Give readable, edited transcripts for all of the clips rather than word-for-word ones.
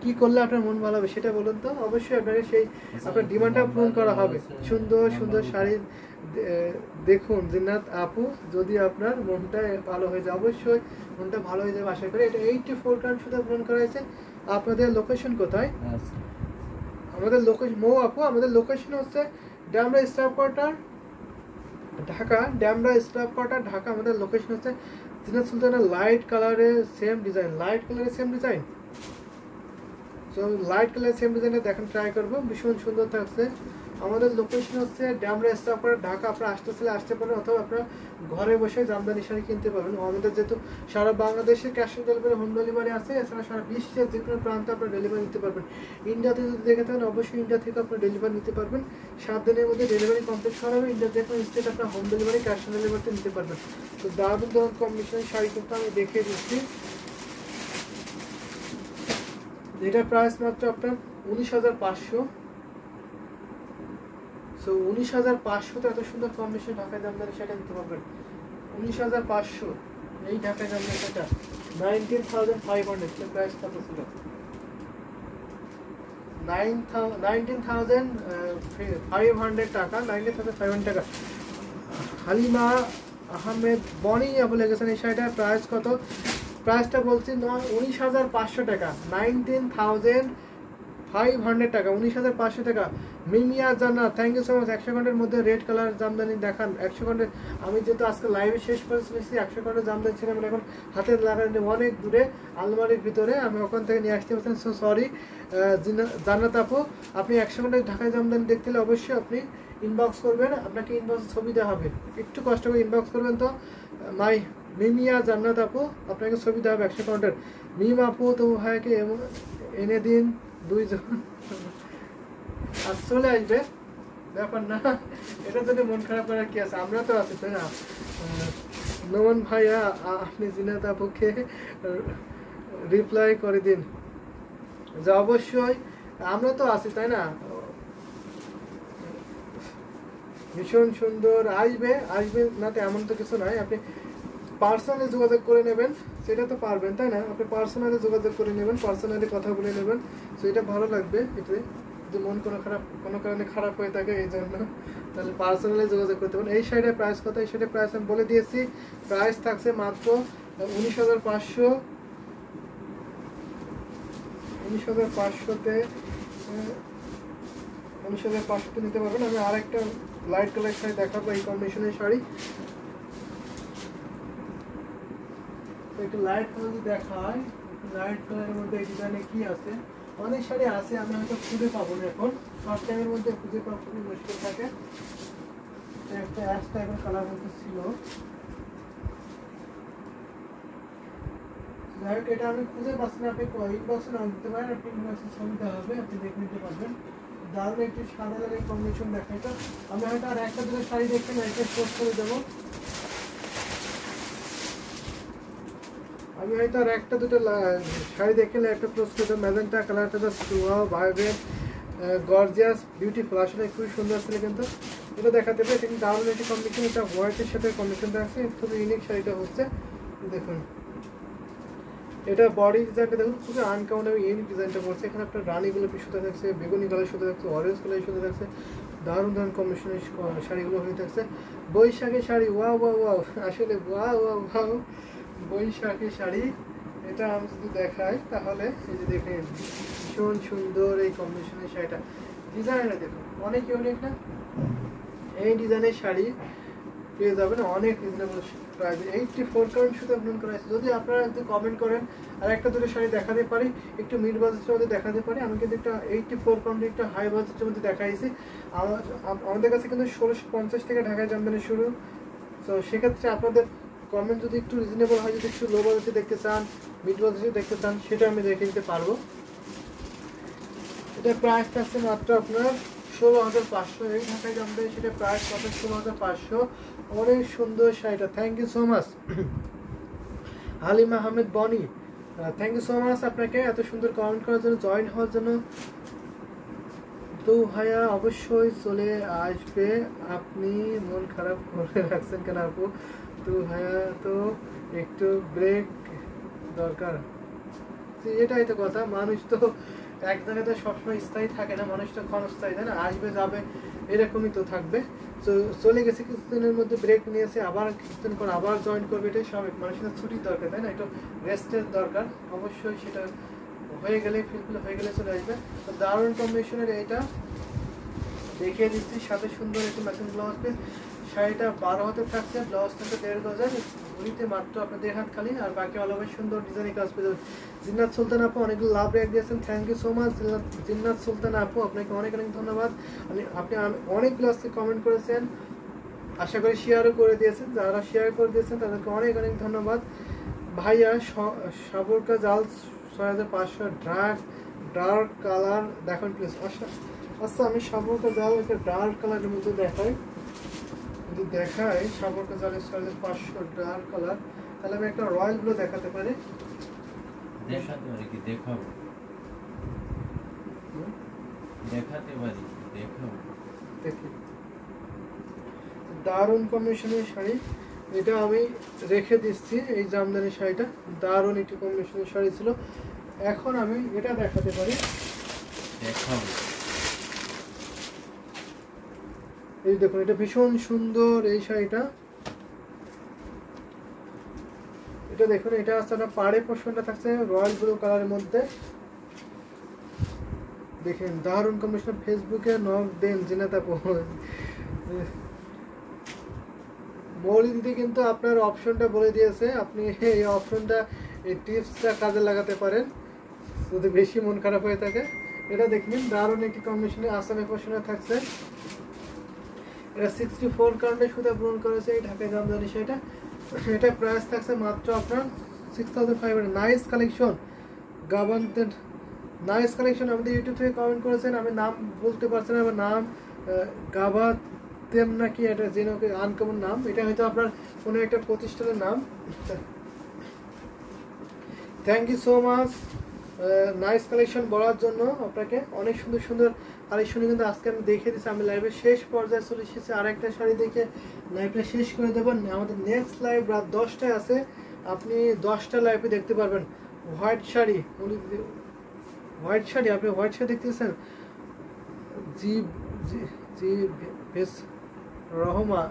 কি করলে আপনার মন ভালো হবে সেটা বলুন তো। অবশ্যই আপনাকে সেই আপনার ডিমান্ডটা পূরণ করা হবে। সুন্দর সুন্দর শাড়ি দেখুন জিন্নাত আপু, যদি আপনার মনটা ভালো হয়ে যায়, অবশ্যই মনটা ভালো হয়ে যাবে আশা করি। এটা 84 কার্ড শুধু পূরণ করা হয়েছে। আপনাদের লোকেশন কোথায়? আমাদের লোকেশন মৌ আপু, আমাদের লোকেশন হচ্ছে Demra staff quarter Dhaka, Demra staff quarter Dhaka. আমাদের লোকেশন হচ্ছে জিনাত সুলতানের লাইট কালারের সেম ডিজাইন, লাইট কালারের same design. So light colour same ডিজাইনে দেখেন, ট্রাই করবো, ভীষণ সুন্দর থাকছে। আমাদের লোকেশন হচ্ছে ড্যামরা স্টাফ কোয়ার্টার ঢাকা। আপনারা আসতে পারেন, অথবা আপনারা ঘরে বসে জামদানি শাড়ি কিনতে পারবেন। আমাদের যেহেতু সারা বাংলাদেশে cash on delivery, home delivery আছে, এছাড়া সারা বিশ্বের যে কোনো প্রান্তে আপনারা ডেলিভারি নিতে পারবেন। ইন্ডিয়াতে যদি দেখে থাকেন অবশ্যই ইন্ডিয়া থেকে আপনারা ডেলিভারি নিতে পারবেন। 7 দিনের মধ্যে ডেলিভারি কমপ্লিট করা হবে। ইন্ডিয়ার যে কোনো স্টেট আপনার হোম ডেলিভারি ক্যাশ অন ডেলিভারিতে নিতে পারবেন। তো দারুণ দারুণ কম্বিনেশনের শাড়ি কিন্তু আমি দেখিয়ে দিচ্ছি। এটার প্রাইস মাত্র আপনার 19,500। সো 19,500 এত সুন্দর কম্বিনেশন ঢাকায় জামদানি সেটা দিতে পারবেন। 19,500 এই ঢাকায় জামদানি সেটা 19,500 প্রাইস কত ছিল? 19,500 টাকা, 19,500 টাকা। হালিমা আহমেদ বনি বলে গেছেন এই শাড়িটার প্রাইস কত? প্রাইসটা বলছি 19,500 টাকা, 19,500 টাকা, 19,500 টাকা। মিমিয়া জান্নাত, থ্যাংক ইউ সো মাচ। 100 ঘন্টার মধ্যে রেড কালার জামদানি দেখান। 100 ঘন্টার আমি যেহেতু আজকে লাইভে শেষ করে শুনেছি, 100 ঘন্টার জামদানি ছিলাম এখন হাতে লাগানো অনেক দূরে আলমারির ভিতরে, আমি ওখান থেকে নিয়ে আসতে পারছেন। সো সরি জান্নাত আপু, আপনি 100 ঘন্টার ঢাকায় জামদানি দেখতে হলে অবশ্যই আপনি ইনবক্স করবেন, আপনাকে ইনবক্সে ছবি দেওয়া হবে। একটু কষ্ট করে ইনবক্স করবেন। তো মাই মিমিয়া জান্নাত আপু, আপনাকে ছবি দেওয়া হবে 100 কাউন্টার। মিম আপু তো ভাইকে এনে দিন দুইজন, আর চলে আসবে, ব্যাপার না, এটা যদি মন খারাপ করার কি আছে, আমরা তো আছি তাই না। নোমান ভাইয়া, আপনি জিনাত আপুকে রিপ্লাই করে দিন যে অবশ্যই আমরা তো আছি তাই না। ভীষণ সুন্দর, আসবে না তো এমন তো কিছু নয়। আপনি পার্সোনালি যোগাযোগ করে নেবেন, সেটা তো পারবেন তাই না। আপনি পার্সোনালি যোগাযোগ করে নেবেন, পার্সোনালি কথা বলে নেবেন। সো এটা ভালো লাগবে, এতে যে মন কোনো কারণে খারাপ হয়ে থাকে এই জন্য, তাহলে পার্সোনালি যোগাযোগ করতে পারেন। এই শাড়িটার প্রাইস কত? এই শাড়িটার প্রাইস আমি বলে দিয়েছি, প্রাইস থাকছে মাত্র 19,500। 19,500তে 19,500তে নিতে পারবেন। আমি আর একটা লাইট কালার শাড়ি দেখাবো, এই কম্বিনেশনের শাড়ি। একটু লাইট কালার দেখায়, লাইট কালারের মধ্যে এই ডিজাইনে কি আছে? অনেক শাড়ি আছে, আমি হয়তো খুঁজে পাবো না এখন, শর্ট টাইমের মধ্যে খুঁজে পাবো খুবই মুশকিল থাকে। একটা অ্যাশ টাইপের কালার মধ্যে ছিল, এটা আমি খুঁজে পাচ্ছি না। আপনি ইনবক্সে নাম দিতে পারেন, আপনি ইনবক্সে ছবি দেওয়া হবে, আপনি দেখে নিতে পারবেন। দারুণ একটি সাদা রঙের কম্বিনেশন দেখাই। তো আমি হয়তো আর একটা দুটো শাড়ি দেখে না, এটা পোস্ট করে দেবো। আমি হয়তো আর একটা দুটো শাড়ি দেখলে একটা পোস্ট করে দেবো। ম্যাজেন্টা কালারটা তো ভাইব্রেন্ট গর্জিয়াস বিউটিফুল, আসলে খুবই সুন্দর ছিল। কিন্তু এটা দেখাতে পারে, এটা কিন্তু দারুণ একটি কম্বিনেশন। এটা হোয়াইটের সাথে কম্বিনেশনটা আছে, খুবই ইউনিক শাড়িটা হচ্ছে। দেখুন এটা বডি ডিজাইনটা দেখুন, খুবই আনকাউন্ট এবং ইউনিক ডিজাইনটা করছে। এখানে আপনার রানিগুলো সুতা থাকছে, বেগুনি কালার সুতা থাকছে, অরেঞ্জ কালার সুতা থাকছে, দারুণ দারুণ কম্বিনেশনের শাড়িগুলো হয়ে থাকছে। বৈশাখী শাড়ি, ওয়াও ওয়াও ওয়াও, আসলে ওয়াও ওয়াও ওয়াও, বৈশাখী শাড়ি। এটা আমি যদি দেখাই তাহলে এই যে দেখেন, ভীষণ সুন্দর এই কম্বিনেশনের শাড়িটা। ডিজাইনটা দেখুন অনেক ইউনিক না। এই ডিজাইনের শাড়ি পেয়ে যাবেন অনেক রিজনেবল প্রাইস। 84 কাউন্ট শুধু আপলোড করা আছে। যদি আপনারা যদি কমেন্ট করেন আর একটা দুটো শাড়ি দেখাতে পারি, একটু মিড বাজেটের মধ্যে দেখাতে পারি। আমি কিন্তু একটা 84 কাউন্টে একটা হাই বাজেটের মধ্যে দেখাইছি। আমাদের কাছে কিন্তু 1650 থেকে ঢাকায় জামদানি শুরু। তো সেক্ষেত্রে আপনাদের কমেন্ট যদি একটু রিজনেবল হয়, যদি একটু লো বাজেটে দেখতে চান, মিড বাজেটে দেখতে চান, সেটা আমি দেখে দিতে পারবো। এটা প্রাইস থাকছে মাত্র আপনার 16,500। এই ঢাকায় জামদানি সেটা প্রাইস কত? 16,500। অনেক সুন্দর শাড়িটা, thank you so much. Halima Ahmed Boni, thank you so much আপনাকে এত সুন্দর কমেন্ট করার জন্য, জয়েন হওয়ার জন্য। তো ভাইয়া অবশ্যই চলে আসবে, আপনি মন খারাপ করে রাখছেন কেন আপু? তো ভাইয়া তো একটু ব্রেক দরকার। এটাই তো কথা, মানুষ তো এক জায়গাতে সবসময় স্থায়ী থাকে না, মানুষ তো ক্ষণস্থায়ী, তাই না? আসবে যাবে, এরকমই তো থাকবে। তো চলে গেছে কিছুদিনের মধ্যে, ব্রেক নিয়েছে, আবার কিছুদিন পর আবার জয়েন করবে, এটাই স্বাভাবিক। মানুষের ছুটির দরকার, তাই না? একটু রেস্টের দরকার অবশ্যই, সেটা হয়ে গেলে ফিলফিল হয়ে গেলে চলে আসবে। তো দারুণ কম্বিনেশনের এইটা দেখিয়ে দিচ্ছি, সাথে সুন্দর একটু ম্যাচিং ব্লাউজ পিস। শাড়িটা 12 হাতে থাকছে, ব্লাউজ থাকছে 1.5 গজের, ঘুরিতে মাত্র আপনাদের হাত খালি, আর বাকি অল ওভার সুন্দর ডিজাইনের কাজ পেয়ে যাবেন। জিন্নাত সুলতান আপু অনেকগুলো লাভ রেক দিয়েছেন, থ্যাংক ইউ সো মাচ জিন্নাত সুলতান আপু, আপনাকে অনেক অনেক ধন্যবাদ। আপনি অনেকগুলো আজকে কমেন্ট করেছেন, আশা করি শেয়ারও করে দিয়েছেন, যারা শেয়ার করে দিয়েছেন তাদেরকে অনেক অনেক ধন্যবাদ। ভাইয়া সাবরকা জাল 6500 ডার্ক কালার দেখুন প্লিজ। আচ্ছা আমি সাবরকা জাল একটা ডার্ক কালারের মধ্যে দেখাই, যদি দেখায় সাবরকা জালের 6500 ডার্ক কালার, তাহলে আমি একটা রয়্যাল ব্লু দেখাতে পারি। দেখাতে পারি কি দেখাবো? দেখাতে পারি, দেখাবো। দেখি দারুণ কম্বিনেশনের শাড়ি, এটা আমি রেখে দিচ্ছি। এই জামদানি শাড়িটা দারুণ একটি কম্বিনেশনের শাড়ি ছিল। এখন আমি এটা দেখাতে পারি, দেখাবো। এই দেখুন, এটা ভীষণ সুন্দর এই শাড়িটা। এটা দেখুন, এটা আছে একটা পাড়ে পোর্শনটা থাকছে রয়্যাল ব্লু কালারের মধ্যে, দেখেন দারুণ কম্বিনেশন। ফেসবুকে নক দেন জিনাত আপু। মৌলি দিদি কিন্তু আপনার অপশনটা বলে দিয়েছে, আপনি এই অপশনটা, এই টিপসটা কাজে লাগাতে পারেন যদি বেশি মন খারাপ হয়ে থাকে। এটা দেখবেন দারুণ একটি কম্বিনেশনে আসামে পোর্শনে থাকছে, এটা 64 কাউন্টে সুতা পূরণ করেছে এই ঢাকায় জামদানি শাড়িটা। এটা প্রাইস থাকছে মাত্র আপনার 6500। নাইস কালেকশন, গাবান্তের নাইস কালেকশন। আমাদের ইউটিউব থেকে কমেন্ট করেছেন, আমি নাম বলতে পারছি না, আমার নাম গাবাতেম নাকি, এটা যেন আনকমন নাম, এটা হয়তো আপনার কোনো একটা প্রতিষ্ঠানের নাম। Thank you so much nice collection বলার জন্য আপনাকে। অনেক সুন্দর সুন্দর কালেকশন কিন্তু আজকে আমি দেখিয়ে দিচ্ছি। আমি লাইভের শেষ পর্যায়ে চলে এসেছি, আরেকটা শাড়ি দেখে লাইভটা শেষ করে দেবেন। আমাদের নেক্সট লাইভ রাত 10টায় আছে, আপনি 10টা লাইভে দেখতে পারবেন। হোয়াইট শাড়ি, হোয়াইট শাড়ি, আপনি হোয়াইট শাড়ি দেখতেছেন, জি জি জি বেশ রহমা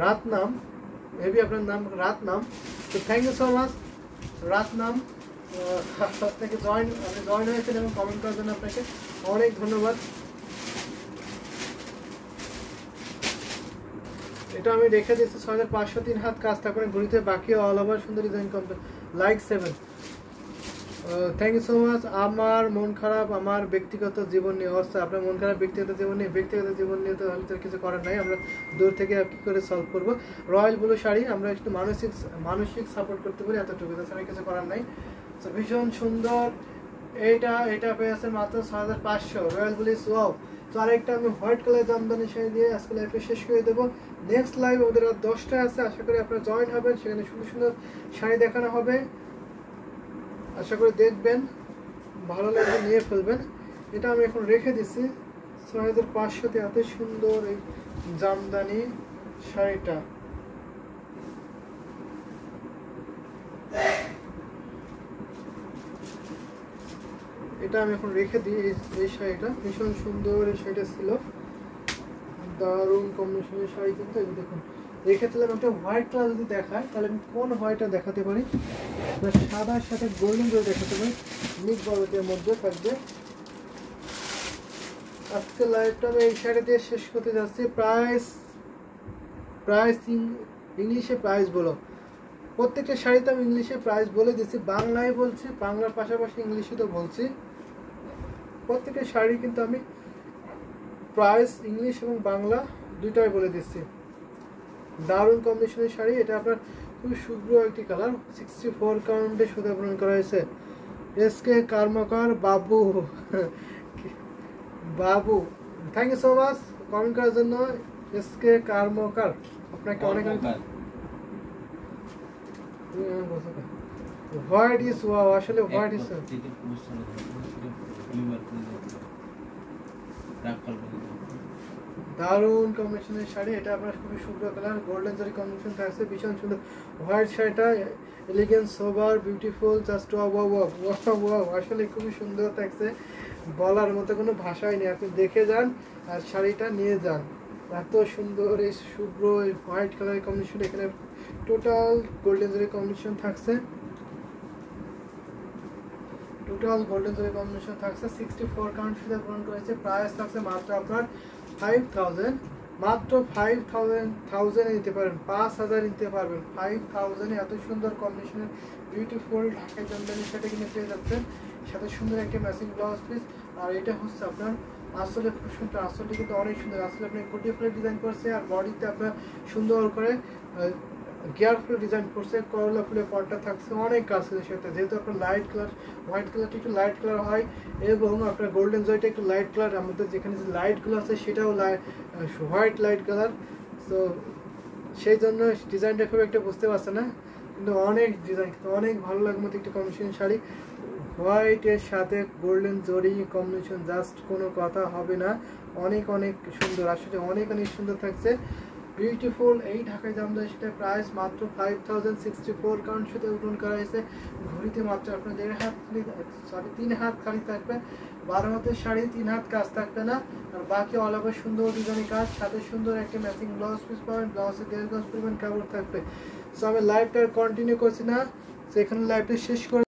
রাত নাম, মেবি আপনার নাম রাত নাম। তো থ্যাংক ইউ সো মাচ রাত নাম, আপনাকে আপনি জয়েন হয়েছেন এবং কমেন্ট করার জন্য আপনাকে অনেক ধন্যবাদ। এটা আমি রেখে দিচ্ছি 6500, 3 হাত কাজ থাকবে ঘুরিতে, বাকি অল ওভার সুন্দর design complete. Like 7, thank you so much. আমার মন খারাপ আমার ব্যক্তিগত জীবন নিয়ে। অবশ্যই আপনার মন খারাপ ব্যক্তিগত জীবন নিয়ে, ব্যক্তিগত জীবন নিয়ে তো আমি তো কিছু করার নাই, আমরা দূর থেকে কী করে সলভ করবো। রয়্যাল ব্লু শাড়ি, আমরা একটু মানসিক সাপোর্ট করতে পারি, এতটুকু, তাছাড়া কিছু করার নাই। তো ভীষণ সুন্দর এটা পেয়েছে মাত্র 6500 রয়্যাল ব্লু ওয়াও। তো আরেকটা আমি হোয়াইট কালার জামদানি শাড়ি দিয়ে আজকে লাইভে শেষ করে দেবো। নেক্সট লাইভ ওদের রাত 10টায় আছে, আশা করি আপনারা জয়েন হবেন, সেখানে সুন্দর সুন্দর শাড়ি দেখানো হবে, আশা করি দেখবেন, ভালো লাগবে নিয়ে ফেলবেন। এটা আমি এখন রেখে দিচ্ছি 6500-তে, এত সুন্দর এই জামদানি শাড়িটা। এটা আমি এখন রেখে দিই। এই শাড়িটা ভীষণ সুন্দর, এই শাড়িটা ছিল দারুণ কম্বিনেশনের শাড়ি কিন্তু। এই দেখুন রেখেছিলাম একটা হোয়াইট কালার, যদি দেখায় তাহলে আমি কোন হোয়াইটটা দেখাতে পারি, সাদার সাথে গোল্ডেন করে দেখাতে পারি, মিক বলকের মধ্যে থাকবে। আজকে লাইভটা আমি এই শাড়ি দিয়ে শেষ করতে যাচ্ছি। প্রাইস ইংলিশে প্রাইস বলো, প্রত্যেকটা শাড়িতে আমি ইংলিশে প্রাইস বলে দিচ্ছি, বাংলায় বলছি, বাংলার পাশাপাশি ইংলিশে তো বলছি। প্রত্যেকটা শাড়ি কিন্তু আমি প্রাইস ইংলিশ এবং বাংলা দুইটাই বলে দিচ্ছি। দারুণ কম্বিনেশনের শাড়ি, এটা আপনার খুবই শুভ্র একটি কালার, 64 কাউন্টে সুতা পূরণ করা হয়েছে। এসকে কর্মকার বাবু thank you so much comment করার জন্য। এসকে কর্মকার, আপনাকে অনেক হোয়াইট ইজ ওয়াও, আসলে হোয়াইট ইজ দারুণ কম্বিনেশনের শাড়ি। এটা আপনার খুবই শুভ্র কালার, গোল্ডেন জরি কম্বিনেশন থাকছে, ভীষণ সুন্দর। হোয়াইট শাড়িটা elegant, sober, beautiful, just wow wow wow wow, আসলে খুবই সুন্দর থাকছে, বলার মতো কোনো ভাষাই নেই। আপনি দেখে যান আর শাড়িটা নিয়ে যান, এত সুন্দর এই শুভ্র এই হোয়াইট কালারের কম্বিনেশন। এখানে টোটাল গোল্ডেন জরি কম্বিনেশন থাকছে, টোটাল গোল্ডেন জরি কম্বিনেশন থাকছে। 64 কাউন্ট সুতা পূরণ করেছে। প্রাইস থাকছে মাত্র আপনার 5000, মাত্র 5000 নিতে পারেন, 5000 নিতে পারবেন 5000 এ। এত সুন্দর কম্বিনেশনের বিউটিফুল ঢাকাই জামদানি সেটা কিনে পেয়ে যাচ্ছেন, সাথে সুন্দর একটা ম্যাচিং ব্লাউজ পিস। আর এটা হচ্ছে আপনার আসলে খুব সুন্দর, আসলে কিন্তু অনেক সুন্দর। আসলে আপনি কোটি ফুলে ডিজাইন করছে আর বডিতে আপনার সুন্দর করে গিয়ার ফুলে ডিজাইন করছে, করলা ফুলে পটটা থাকছে, অনেক কাজ আছে সাথে। যেহেতু আপনার লাইট কালার, হোয়াইট কালারটা একটু লাইট কালার হয় এবং আপনার গোল্ডেন জয়টা একটু লাইট কালার, আমাদের যেখানে যে লাইটগুলো আছে সেটাও হোয়াইট লাইট কালার। তো সেই জন্য ডিজাইনটা খুব একটা বুঝতে পারছে না, কিন্তু অনেক ডিজাইন, অনেক ভালো লাগার মতো একটা কম্বিনেশন শাড়ি। হোয়াইটের সাথে গোল্ডেন জরি কম্বিনেশন, জাস্ট কোনো কথা হবে না, অনেক অনেক সুন্দর, আসলে অনেক অনেক সুন্দর থাকছে, বিউটিফুল। এই ঢাকায় জামদানি সেটা প্রাইস মাত্র 5000। 64 কাউন্ট সুতে ওজন করা হয়েছে। ঘড়িতে মাত্র আপনার 1.5 হাত খালি, সরি 3 হাত খালি থাকবে। 12 হাতের শাড়ি 3 হাত কাজ থাকবে না, আর বাকি অল ওভার সুন্দর ডিজাইনের কাজ, সাথে সুন্দর একটা ম্যাচিং ব্লাউজ পিস পাবেন। ব্লাউজে 1.5 গজ পরিমাণ কাপড় থাকবে। সো আমি লাইভটা কন্টিনিউ করছি না, সেখানে লাইভটা শেষ করে